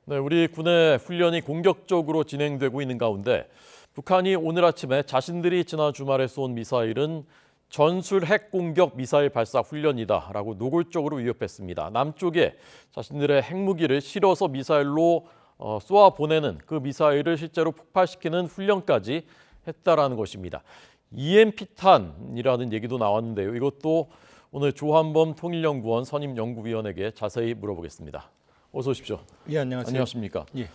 네, 우리 군의 훈련이 공격적으로 진행되고 있는 가운데 북한이 오늘 아침에 자신들이 지난 주말에 쏜 미사일은 전술 핵 공격 미사일 발사 훈련이다라고 노골적으로 위협했습니다. 남쪽에 자신들의 핵무기를 실어서 미사일로 쏘아 보내는 그 미사일을 실제로 폭발시키는 훈련까지 했다라는 것입니다. EMP탄이라는 얘기도 나왔는데요. 이것도 오늘 조한범 통일연구원 선임연구위원에게 자세히 물어보겠습니다. 어서 오십시오. 예, 안녕하세요. 안녕하십니까? 예.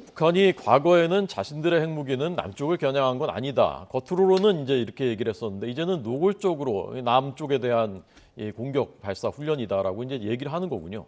북한이 과거에는 자신들의 핵무기는 남쪽을 겨냥한 건 아니다. 겉으로는 이제 이렇게 얘기를 했었는데 이제는 노골적으로 남쪽에 대한 이 공격 발사 훈련이다라고 이제 얘기를 하는 거군요.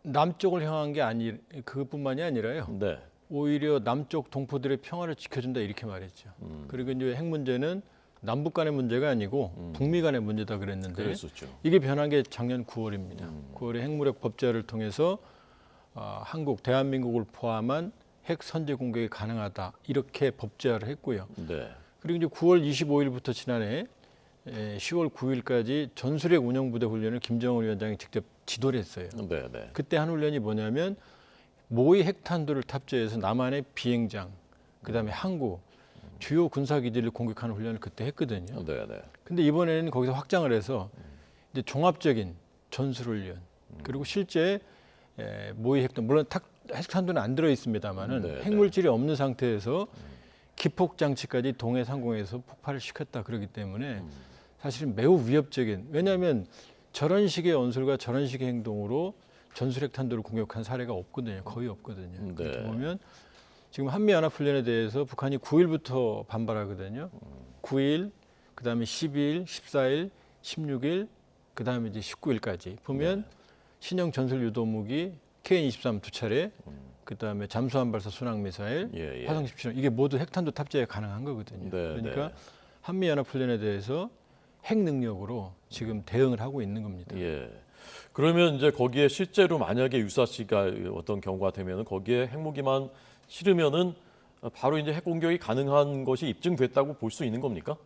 남쪽을 향한 게 그뿐만이 아니라요. 네. 오히려 남쪽 동포들의 평화를 지켜준다 이렇게 말했죠. 그리고 이제 핵 문제는 남북 간의 문제가 아니고 북미 간의 문제다 그랬는데 그랬었죠. 이게 변한 게 작년 9월입니다. 9월에 핵무력 법제화를 통해서 한국, 대한민국을 포함한 핵 선제 공격이 가능하다 이렇게 법제화를 했고요. 네. 그리고 이제 9월 25일부터 지난해 10월 9일까지 전술핵 운영부대 훈련을 김정은 위원장이 직접 지도를 했어요. 네, 네. 그때 한 훈련이 뭐냐면 모의 핵탄두를 탑재해서 남한의 비행장, 그다음에 항구, 주요 군사기지를 공격하는 훈련을 그때 했거든요. 네, 네. 근데 이번에는 거기서 확장을 해서 이제 종합적인 전술훈련 그리고 실제 모의 핵탄두, 물론 핵탄두는 안 들어 있습니다만은 네, 핵물질이 없는 상태에서 기폭 장치까지 동해 상공에서 폭발을 시켰다 그러기 때문에 사실은 매우 위협적인, 왜냐하면 저런 식의 언술과 저런 식의 행동으로 전술핵탄두를 공격한 사례가 없거든요. 거의 없거든요. 네. 그렇게 보면 지금 한미연합훈련에 대해서 북한이 9일부터 반발하거든요. 9일, 그다음에 12일, 14일, 16일, 그다음에 이제 19일까지 보면 신형 전술 유도무기 KN-23 두 차례, 그다음에 잠수함 발사 순항 미사일, 예, 예. 화성 17호 이게 모두 핵탄두 탑재가 가능한 거거든요. 네, 그러니까 네. 한미연합훈련에 대해서 핵 능력으로 지금 대응을 하고 있는 겁니다. 예. 그러면 이제 거기에 실제로 만약에 유사시가 어떤 경우가 되면은 거기에 핵무기만 실으면은 바로 이제 핵 공격이 가능한 것이 입증됐다고 볼 수 있는 겁니까?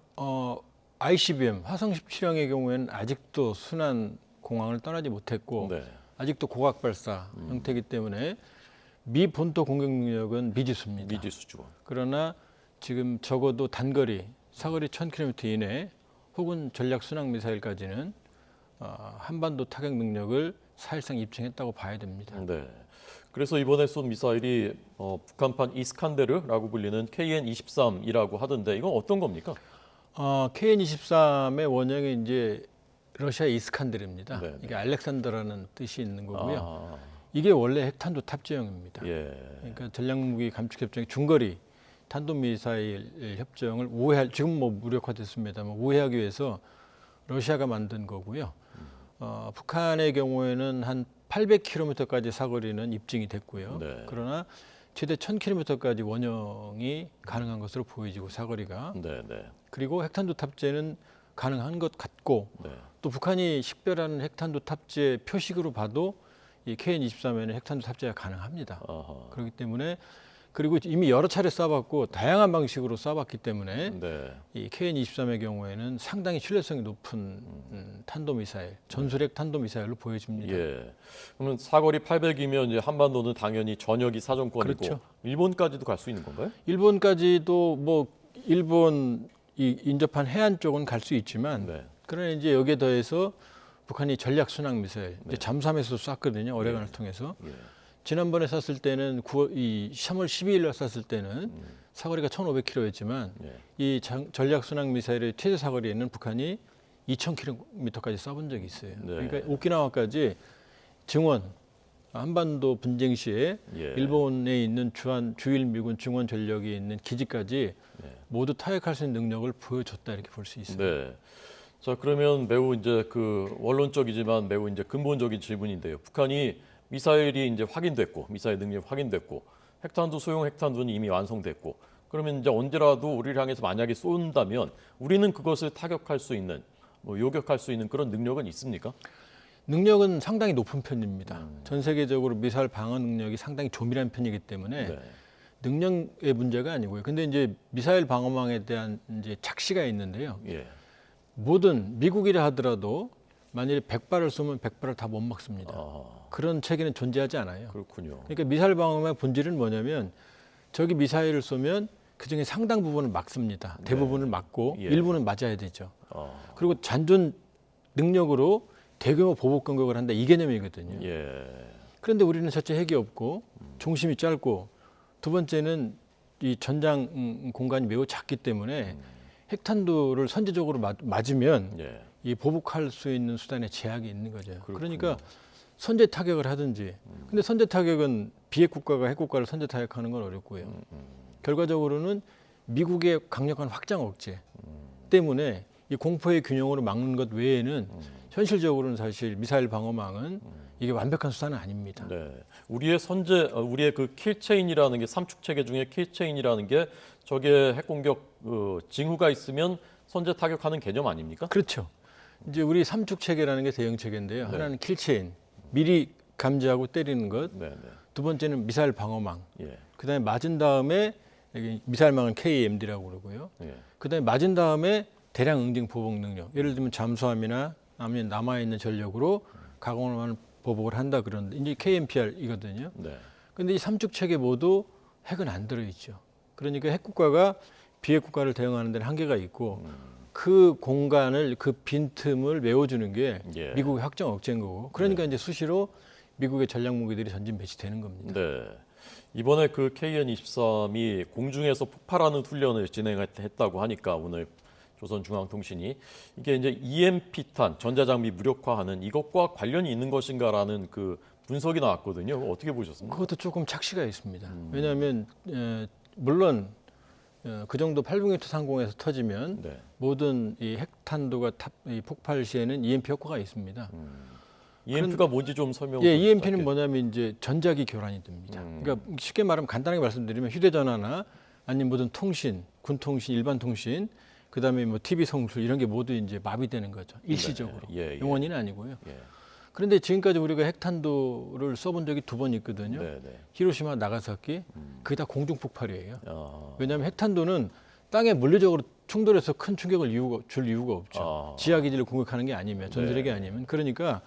ICBM 화성 17형의 경우에는 아직도 순환 공항을 떠나지 못했고 네. 아직도 고각 발사 형태이기 때문에 미 본토 공격 능력은 미지수입니다. 미지수죠. 그러나 지금 적어도 단거리 사거리 1000km 이내 혹은 전략 순항 미사일까지는 한반도 타격 능력을 사실상 입증했다고 봐야 됩니다. 네. 그래서 이번에 쏜 미사일이 북한판 이스칸데르라고 불리는 KN-23이라고 하던데 이건 어떤 겁니까? KN-23의 원형이 이제 러시아 이스칸데르입니다. 네, 네. 이게 알렉산더라는 뜻이 있는 거고요. 아, 이게 원래 핵탄두 탑재형입니다. 예. 그러니까 전략무기 감축협정의 중거리 탄도미사일 협정을 지금 뭐 무력화됐습니다만 우회하기 위해서 러시아가 만든 거고요. 북한의 경우에는 한 800km까지 사거리는 입증이 됐고요. 네. 그러나 최대 1000km까지 원형이 가능한 것으로 보여지고 사거리가 네, 네. 그리고 핵탄두 탑재는 가능한 것 같고 네. 또 북한이 식별하는 핵탄두 탑재 표식으로 봐도 이 KN-23에는 핵탄두 탑재가 가능합니다. 아하. 그렇기 때문에 그리고 이미 여러 차례 쏴봤고 다양한 방식으로 쏴봤기 때문에 네. 이 KN-23의 경우에는 상당히 신뢰성이 높은 탄도미사일, 전술핵 탄도미사일로 보여집니다. 예. 그러면 사거리 800이면 이제 한반도는 당연히 전역이 사정권이고 그렇죠. 일본까지도 갈 수 있는 건가요? 일본까지도 뭐 일본 이 인접한 해안 쪽은 갈 수 있지만 네. 그러나 이제 여기에 더해서 북한이 전략 순항 미사일, 네. 잠수함에서도 쐈거든요. 오레간을 통해서. 예. 지난번에 쐈을 때는 3월 12일 날 쐈을 때는 사거리가 1,500km였지만 예. 이 전략 순항 미사일의 최대 사거리에는 북한이 2,000km까지 쏴본 적이 있어요. 네. 그러니까 오키나와까지 증원 한반도 분쟁 시에 예. 일본에 있는 주일 미군 증원 전력이 있는 기지까지 네. 모두 타격할 수 있는 능력을 보여줬다 이렇게 볼 수 있어요. 네. 자, 그러면 매우 이제 그 원론적이지만 매우 이제 근본적인 질문인데요. 북한이 미사일이 이제 확인됐고, 미사일 능력이 확인됐고, 핵탄두 소형 핵탄두는 이미 완성됐고, 그러면 이제 언제라도 우리를 향해서 만약에 쏜다면 우리는 그것을 타격할 수 있는, 뭐 요격할 수 있는 그런 능력은 있습니까? 능력은 상당히 높은 편입니다. 전 세계적으로 미사일 방어 능력이 상당히 조밀한 편이기 때문에 네. 능력의 문제가 아니고요. 근데 이제 미사일 방어망에 대한 이제 착시가 있는데요. 예. 모든 미국이라 하더라도 만일에 100발을 쏘면 100발을 다 못 막습니다. 그런 체계는 존재하지 않아요. 그렇군요. 그러니까 미사일 방어망의 본질은 뭐냐면 저기 미사일을 쏘면 그중에 상당 부분을 막습니다. 대부분을 막고 예. 일부는 맞아야 되죠. 그리고 잔존 능력으로 대규모 보복 공격을 한다 이 개념이거든요. 예. 그런데 우리는 첫째 핵이 없고 중심이 짧고 두 번째는 이 전장 공간이 매우 작기 때문에 핵탄두를 선제적으로 맞으면 예. 이 보복할 수 있는 수단에 제약이 있는 거죠. 그렇군요. 그러니까 선제 타격을 하든지. 근데 선제 타격은 비핵 국가가 핵 국가를 선제 타격하는 건 어렵고요. 결과적으로는 미국의 강력한 확장 억제 때문에 이 공포의 균형으로 막는 것 외에는 현실적으로는 사실 미사일 방어망은 이게 완벽한 수단은 아닙니다. 네. 우리의 그 킬체인이라는 게 삼축 체계 중에 킬체인이라는 게 저게 핵 공격 징후가 있으면 선제 타격하는 개념 아닙니까? 그렇죠. 이제 우리 삼축 체계라는 게 대형 체계인데요. 네. 하나는 킬체인, 미리 감지하고 때리는 것. 네, 네. 두 번째는 미사일 방어망. 예. 그다음에 맞은 다음에 여기 미사일망은 KMD라고 그러고요. 예. 그다음에 맞은 다음에 대량 응징 보복 능력. 예를 들면 잠수함이나 아니면 남아 있는 전력으로 가공을 보복을 한다 그러는데 이제 KMPR이거든요. 네. 근데 이 삼축 체계 모두 핵은 안 들어 있죠. 그러니까 핵 국가가 비핵 국가를 대응하는 데는 한계가 있고 그 공간을 그 빈틈을 메워주는 게 예. 미국의 확장 억제인 거고. 그러니까 이제 수시로 미국의 전략 무기들이 전진 배치되는 겁니다. 네. 이번에 그 KN-23이 공중에서 폭발하는 훈련을 진행했다고 하니까 오늘 조선중앙통신이 이게 이제 EMP탄 전자장비 무력화하는 이것과 관련이 있는 것인가라는 그 분석이 나왔거든요. 어떻게 보셨습니까? 그것도 조금 착시가 있습니다. 왜냐하면 물론 그 정도 800m 상공에서 터지면 네. 모든 이 핵탄두가 이 폭발 시에는 EMP 효과가 있습니다. EMP가 뭔지 좀 설명. 예, EMP는 뭐냐면 이제 전자기 교란이 됩니다. 음. 그러니까 쉽게 말하면 간단하게 말씀드리면 휴대전화나 아니면 모든 통신, 군통신, 일반 통신, 그다음에 뭐 TV 송출 이런 게 모두 이제 마비되는 거죠. 일시적으로. 예, 예. 영원히는 아니고요. 예. 그런데 지금까지 우리가 핵탄두를 써본 적이 2번 있거든요. 네, 네. 히로시마, 나가사키. 그게 다 공중 폭발이에요. 아. 왜냐하면 핵탄두는 땅에 물리적으로 충돌해서 큰 충격을 줄 이유가 없죠. 지하 기지를 공격하는 게 아니면 전술핵이 아니면. 그러니까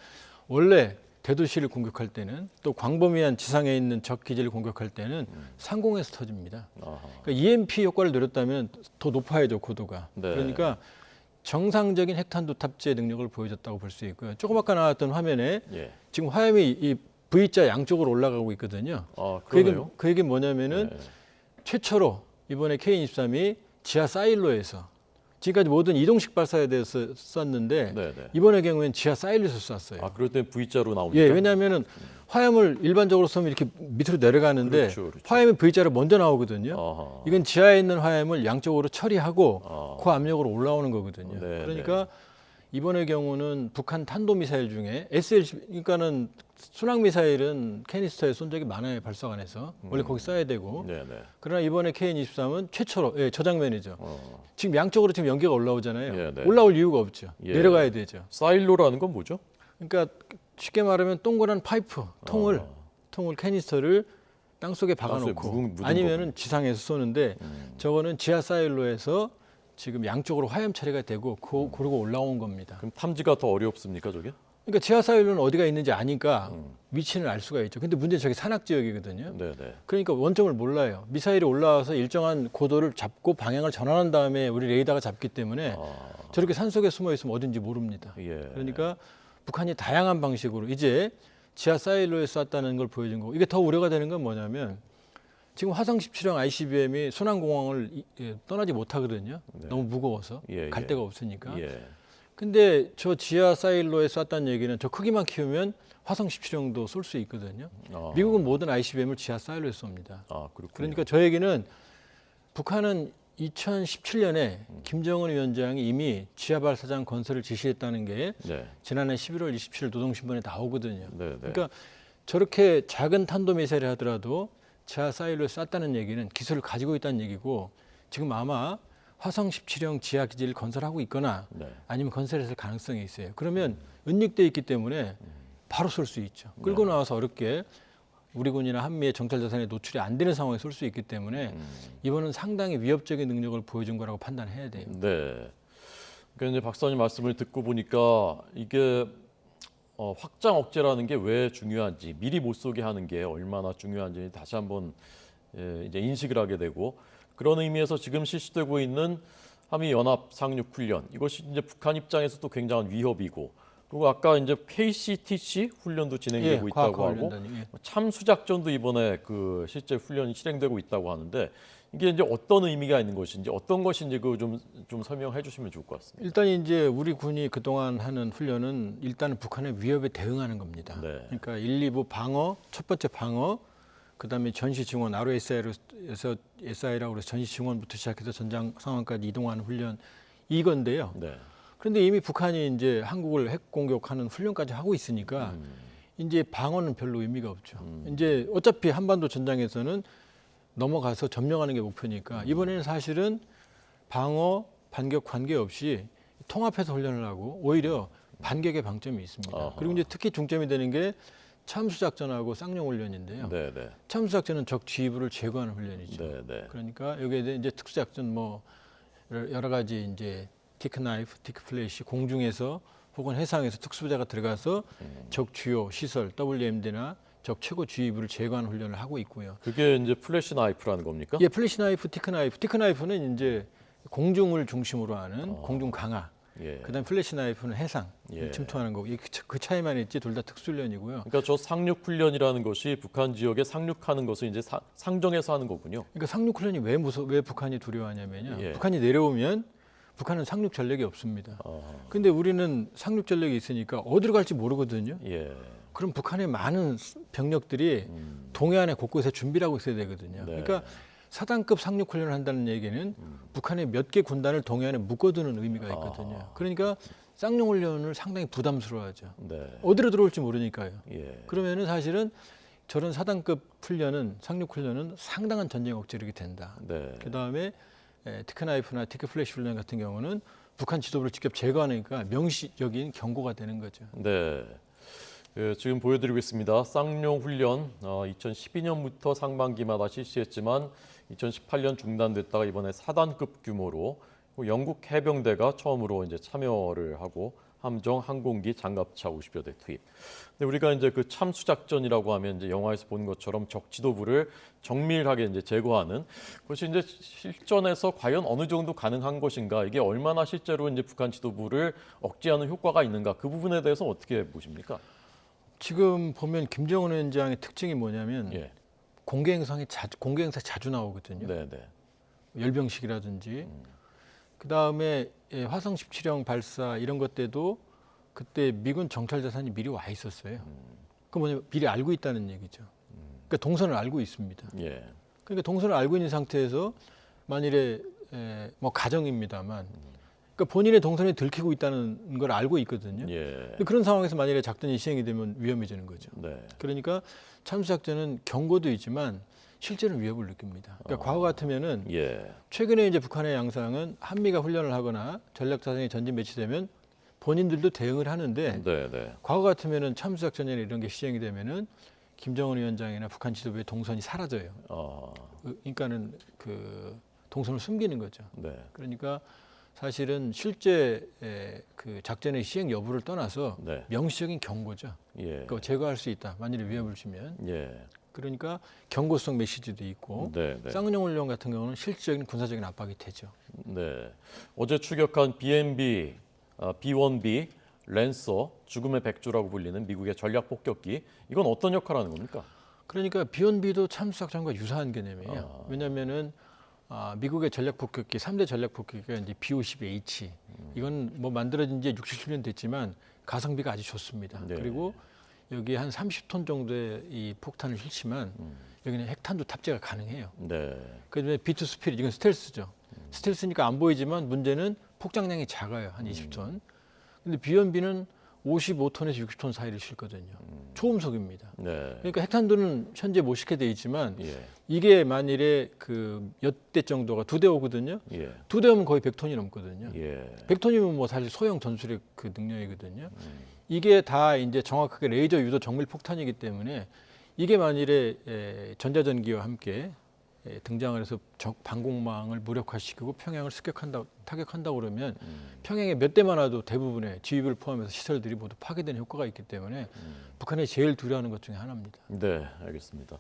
원래 대도시를 공격할 때는 또 광범위한 지상에 있는 적 기지를 공격할 때는 상공에서 터집니다. 그러니까 EMP 효과를 누렸다면 더 높아야죠, 고도가. 네. 그러니까 정상적인 핵탄두 탑재 능력을 보여줬다고 볼 수 있고요. 조금 아까 나왔던 화면에 예. 지금 화염이 이 V자 양쪽으로 올라가고 있거든요. 아, 그 얘기, 그러네요. 그 얘기는 뭐냐면은 네. 최초로 이번에 K23이 지하 사일로에서 지금까지 모든 이동식 발사에 대해서 쐈는데 네, 네. 이번의 경우에는 지하 사일로에서 쐈어요. 아, 그럴 때 V자로 나오니까. 예, 왜냐하면은 화염을 일반적으로 쏘면 이렇게 밑으로 내려가는데 그렇죠. 화염이 V자로 먼저 나오거든요. 아하. 이건 지하에 있는 화염을 양쪽으로 처리하고 아. 고압력으로 올라오는 거거든요. 네, 그러니까 이번의 경우는 북한 탄도미사일 중에 SLC, 그러니까는 순항미사일은 캐니스터에 쏜 적이 많아요. 발사관에서. 원래 거기 쏴야 되고. 네, 네. 그러나 이번에 KN-23은 최초로, 예, 저 장면이죠. 지금 양쪽으로 지금 연기가 올라오잖아요. 예, 네. 올라올 이유가 없죠. 예. 내려가야 되죠. 사일로라는 건 뭐죠? 그러니까 쉽게 말하면 동그란 파이프, 통을 캐니스터를 땅속에 땅속에 박아놓고 묻은 아니면은 지상에서 쏘는데 저거는 지하 사일로에서 지금 양쪽으로 화염 처리가 되고 그러고 올라온 겁니다. 그럼 탐지가 더 어렵습니까, 저게? 그러니까 지하 사일로는 어디가 있는지 아니까 위치는 알 수가 있죠. 근데 문제는 저게 산악 지역이거든요. 네, 네. 그러니까 원점을 몰라요. 미사일이 올라와서 일정한 고도를 잡고 방향을 전환한 다음에 우리 레이더가 잡기 때문에 저렇게 산속에 숨어 있으면 어딘지 모릅니다. 예. 그러니까 북한이 다양한 방식으로 이제 지하 사일로에 쐈다는 걸 보여준 거고 이게 더 우려가 되는 건 뭐냐면 지금 화성 17형 ICBM이 순항공항을 떠나지 못하거든요. 너무 무거워서 예, 갈 예. 데가 없으니까. 예. 근데 저 지하 사일로에 쐈다는 얘기는 저 크기만 키우면 화성 17형도 쏠 수 있거든요. 미국은 모든 ICBM을 지하 사일로에 쏩니다. 아, 그렇군요. 그러니까 저 얘기는 북한은 2017년에 김정은 위원장이 이미 지하 발사장 건설을 지시했다는 게 네. 지난해 11월 27일 노동신문에 나오거든요. 네, 네. 그러니까 저렇게 작은 탄도미사일을 하더라도 지하 사일로에 쐈다는 얘기는 기술을 가지고 있다는 얘기고 지금 아마 화성 17형 지하 기지를 건설하고 있거나 네. 아니면 건설했을 가능성이 있어요. 그러면 은닉돼 있기 때문에 바로 쏠 수 있죠. 끌고 나와서 어렵게 우리 군이나 한미의 정찰 자산에 노출이 안 되는 상황에 쏠 수 있기 때문에 이번은 상당히 위협적인 능력을 보여준 거라고 판단해야 돼요. 네. 그러니까 이제 박사님 말씀을 듣고 보니까 이게 확장 억제라는 게 왜 중요한지, 미리 못 쏘게 하는 게 얼마나 중요한지 다시 한번 이제 인식을 하게 되고, 그런 의미에서 지금 실시되고 있는 한미 연합 상륙 훈련, 이것이 이제 북한 입장에서도 굉장한 위협이고, 그리고 아까 이제 KCTC 훈련도 진행되고 있다고 하고, 참수 작전도 이번에 그 실제 훈련이 실행되고 있다고 하는데, 이게 이제 어떤 의미가 있는 것인지, 어떤 것인지 그 좀 설명해 주시면 좋을 것 같습니다. 일단 이제 우리 군이 그동안 하는 훈련은 일단은 북한의 위협에 대응하는 겁니다. 네. 그러니까 1, 2부 방어, 첫 번째 방어, 그다음에 전시 증원, ROSI라고 해서 전시 증원부터 시작해서 전장 상황까지 이동하는 훈련 이건데요. 네. 그런데 이미 북한이 이제 한국을 핵 공격하는 훈련까지 하고 있으니까 이제 방어는 별로 의미가 없죠. 이제 어차피 한반도 전장에서는 넘어가서 점령하는 게 목표니까 이번에는 사실은 방어, 반격 관계없이 통합해서 훈련을 하고 오히려 반격의 방점이 있습니다. 아하. 그리고 이제 특히 중점이 되는 게 참수작전하고 쌍용 훈련인데요. 네, 네. 참수작전은 적 지휘부를 제거하는 훈련이죠. 네, 네. 그러니까 여기에 대해 이제 특수작전 뭐 여러 가지 이제 티크 나이프, 티크 플래시 공중에서 혹은 해상에서 특수부대가 들어가서 적 주요 시설 WMD나 적 최고 지휘부를 제거하는 훈련을 하고 있고요. 그게 이제 플래시 나이프라는 겁니까? 예, 플래시 나이프, 티크 나이프. 티크 나이프는 이제 공중을 중심으로 하는 공중 강화. 예. 그다음 플래시 나이프는 해상 예. 침투하는 거고 그 차이만 있지 둘 다 특수훈련이고요. 그러니까 저 상륙 훈련이라는 것이 북한 지역에 상륙하는 것을 이제 상정해서 하는 거군요. 그러니까 상륙 훈련이 왜 북한이 두려워하냐면요. 예. 북한이 내려오면 북한은 상륙 전력이 없습니다. 근데 우리는 상륙 전력이 있으니까 어디로 갈지 모르거든요. 예. 그럼 북한의 많은 병력들이 동해안에 곳곳에 준비를 하고 있어야 되거든요. 네. 그러니까 사단급 상륙 훈련을 한다는 얘기는 북한의 몇 개 군단을 동해안에 묶어두는 의미가 있거든요. 그러니까 쌍용 훈련을 상당히 부담스러워하죠. 네. 어디로 들어올지 모르니까요. 예. 그러면은 사실은 저런 사단급 훈련은 상륙 훈련은 상당한 전쟁 억제력이 된다. 네. 그다음에 티크 나이프나 티크 플래시 훈련 같은 경우는 북한 지도부를 직접 제거하니까 명시적인 경고가 되는 거죠. 네. 지금 보여드리고 있습니다. 쌍용 훈련 2012년부터 상반기마다 실시했지만 2018년 중단됐다가 이번에 4단급 규모로 영국 해병대가 처음으로 이제 참여를 하고 함정, 항공기, 장갑차 50여 대 투입. 근데 우리가 이제 그 참수 작전이라고 하면 이제 영화에서 본 것처럼 적 지도부를 정밀하게 이제 제거하는 그것이 이제 실전에서 과연 어느 정도 가능한 것인가, 이게 얼마나 실제로 이제 북한 지도부를 억제하는 효과가 있는가, 그 부분에 대해서 어떻게 보십니까? 지금 보면 김정은 위원장의 특징이 뭐냐면 예. 공개행사 자주 나오거든요. 네, 네. 열병식이라든지 그다음에 화성 17형 발사 이런 것 때도 그때 미군 정찰 자산이 미리 와 있었어요. 그 뭐냐면 미리 알고 있다는 얘기죠. 그러니까 동선을 알고 있습니다. 예. 그러니까 동선을 알고 있는 상태에서 만일에 뭐 가정입니다만 그러니까 본인의 동선이 들키고 있다는 걸 알고 있거든요. 예. 근데 그런 상황에서 만일에 작전이 시행이 되면 위험해지는 거죠. 네. 그러니까 참수작전은 경고도 있지만 실제는 위협을 느낍니다. 그러니까 과거 같으면은 예. 최근에 이제 북한의 양상은 한미가 훈련을 하거나 전략자산이 전진 배치되면 본인들도 대응을 하는데 네, 네. 과거 같으면은 참수작전이나 이런 게 시행이 되면은 김정은 위원장이나 북한 지도부의 동선이 사라져요. 그러니까는 그 동선을 숨기는 거죠. 네. 그러니까 사실은 실제 그 작전의 시행 여부를 떠나서 네. 명시적인 경고죠. 예. 그거 제거할 수 있다. 만일에 위협을 주면. 예. 그러니까 경고성 메시지도 있고 네, 네. 쌍용 훈련 같은 경우는 실질적인 군사적인 압박이 되죠. 네. 어제 추격한 BMB, B-1B 랜서, 죽음의 백조라고 불리는 미국의 전략 폭격기, 이건 어떤 역할을 하는 겁니까? 그러니까 비원비도 참수작전과 유사한 개념이에요. 왜냐하면은 미국의 전략 폭격기 3대 전략 폭격기가 이제 B-50H. 이건 뭐 만들어진 지 60, 70년 됐지만 가성비가 아주 좋습니다. 네. 그리고 여기에 한 30톤 정도의 이 폭탄을 실지만 여기는 핵탄두 탑재가 가능해요. 네. 그다음에 B2 스피릿, 이건 스텔스죠. 스텔스니까 안 보이지만 문제는 폭장량이 작아요. 한 20톤. 근데 비연비는 55톤에서 60톤 사이를 실거든요. 초음속입니다. 네. 그러니까 핵탄두는 현재 못 실게 돼 있지만 예. 이게 만일에 그 몇 대 정도가 2대 오거든요. 예. 2대 오면 거의 100톤이 넘거든요. 예. 100톤이면 뭐 사실 소형 전술의 그 능력이거든요. 이게 다 이제 정확하게 레이저 유도 정밀 폭탄이기 때문에 이게 만일에 전자전기와 함께 등장을 해서 적 방공망을 무력화시키고 평양을 타격한다 그러면 평양에 몇 대만 와도 대부분의 지휘부를 포함해서 시설들이 모두 파괴되는 효과가 있기 때문에 북한이 제일 두려워하는 것 중에 하나입니다. 네, 알겠습니다.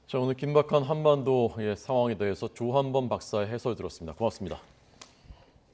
자, 오늘 긴박한 한반도의 상황에 대해서 조한범 박사의 해설 들었습니다. 고맙습니다.